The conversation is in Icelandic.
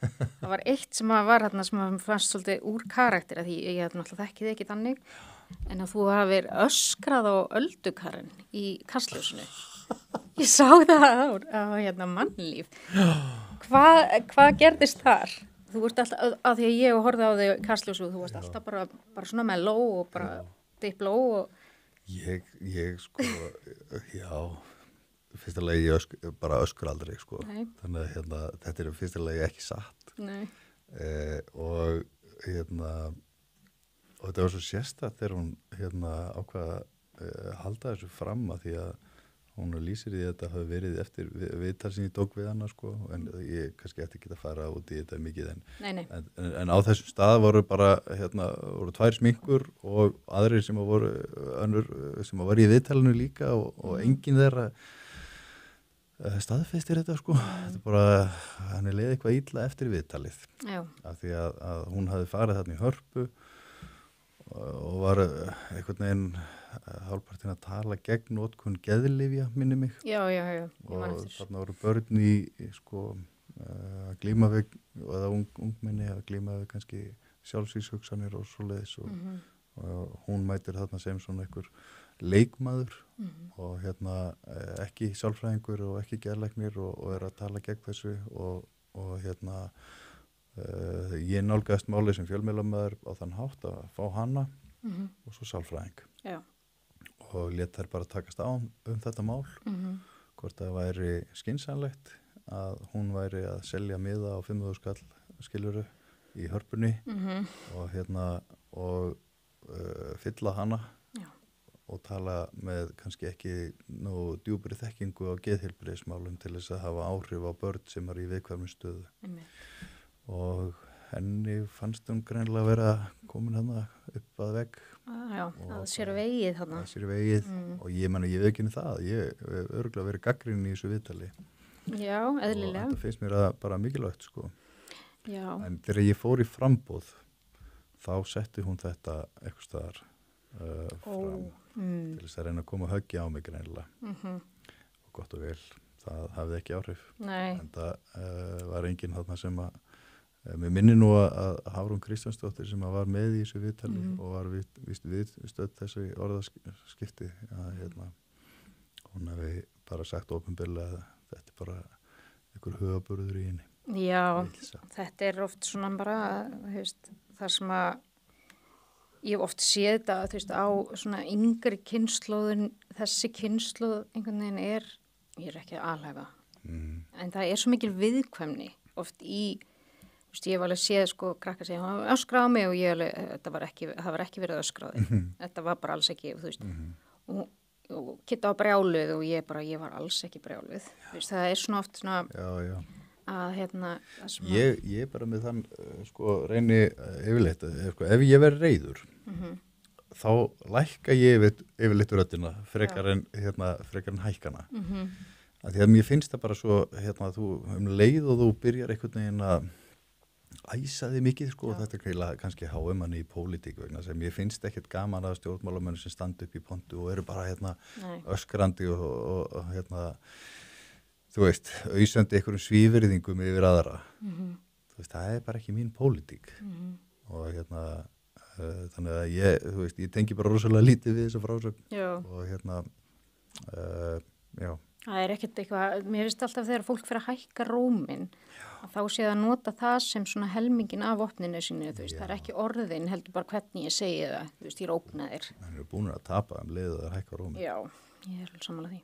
Það var eitt sem var þarna sem fannst svolítið úr karakter að því ég hef náttúrulega þekkið ekki þannig en að þú hafir öskrað á öldukarinn í kastljósinu. Ég sá það á hérna mannlíf. Hvað gerðist þar? Þú vart alltaf, að því að ég horfði á þig í kastljósu, þú varst alltaf bara svona melló og bara dipló og... Ég sko, já, fyrsta lagi ég bara öskra aldrei sko. Nei. Þannig að hérna, þetta fyrsta lagi ekki satt. Nei. Og hérna, og þetta var svo sérstakt þegar hún hérna ákvað halda þessu fram að því að hún lýsir í þetta hafi verið eftir viðtal sem ég tók við hana sko, en ég kannski ætti ekki að fara út í þetta mikið en á þessum stað voru bara hérna, voru 2 sminkur og aðrir sem voru önnur sem var í viðtalinu líka og enginn þeirra staðfestir þetta sko, þetta bara henni leið eitthvað illa eftir viðtalið. Já. Af því að hún hafi farið þarna í Hörpu og var einhvern veginn hálfpartinn að tala gegn notkun geðlyfja, minni mig. Já. Og þarna voru börn í sko að glíma við, eða ungmenni að glíma við kannski sjálfsvígshugsanir og svoleiðis og hún mætir þarna sem svona einhver leikmaður og hérna ekki sálfræðingur og ekki geðlæknir og að tala gegn þessu og hérna ég nálgaðist málið sem fjölmiðlamaður á þann hátt að fá hana og svo sálfræðing. Já. Og lét þær bara takast á þetta mál, hvort það væri skynsamlegt að hún væri að selja miða á 5.000 skall skiluru í Hörpunni og hérna og fylla hana og tala með kannski ekki nú djúpri þekkingu á geðheilbrigðismálum til þess að hafa áhrif á börn sem eru í viðkvæmri stöðu. Og henni fannst hún greinilega vera komin hana upp að vegg. Já, að sér vegið hana. Að sér vegið og ég veit ekki það, ég hef örugglega verið gagnrýnin í þessu viðtali. Já, eðlilega. Og þetta finnst mér bara mikilvægt sko. Já. En þegar ég fór í framboð, þá setti hún þetta eitthvað staðar fram til þess að reyna að koma höggi á mig greinilega. Og gott og vel, það hafði ekki áhrif. Nei. En það var enginn þarna sem að mér minni nú að Hafrún Kristjánsdóttir sem var með í þessu viðtali og var viðstödd þessu orðaskipti að hérna, hún hefði bara sagt opinberlega að þetta bara einhver hugaburður í henni. Já, þetta oft svona bara, það sem að ég hef oft séð þetta, á svona yngri kynslóðin, þessi kynslóð einhvern veginn ég ekki að alhæfa, en það svo mikil viðkvæmni oft í ég hef alveg séð sko krakka segja hann öskraði á mig og það var ekki verið öskraði. Þetta var bara alls ekki, þú veist. Og Kitta var brjáluð og ég var alls ekki brjáluð. Það svona oft svona að hérna ég bara með þann sko reyni yfirleitt sko, ef ég verið reiður þá lækka ég yfirleitt röddina frekar en hækkana. Af því að mér finnst það bara svo hérna þú leið og þú byrjar einhvern veginn að æsa þig mikið sko og þetta kannski háumanni í pólitík vegna sem ég finnst ekkert gaman að stjórnmálamönnum sem standa upp í pontu og eru bara hérna öskrandi og hérna þú veist, ausandi einhverjum svívirðingum yfir aðra. Þú veist, það bara ekki mín pólitík. Og hérna þannig að ég tengi bara rosalega lítið við þessa frásögn og hérna já. Það ekkert eitthvað, mér finnst alltaf þegar fólk fyrir að hækka róminn að þá sé að nota það sem svona helmingin af vopninu sínu, þú veist, það ekki orðin heldur bara hvernig ég segi það, þú veist, ég ógna þér. Það búin að tapa leið að hækka róminn. Já, ég alveg sammála því.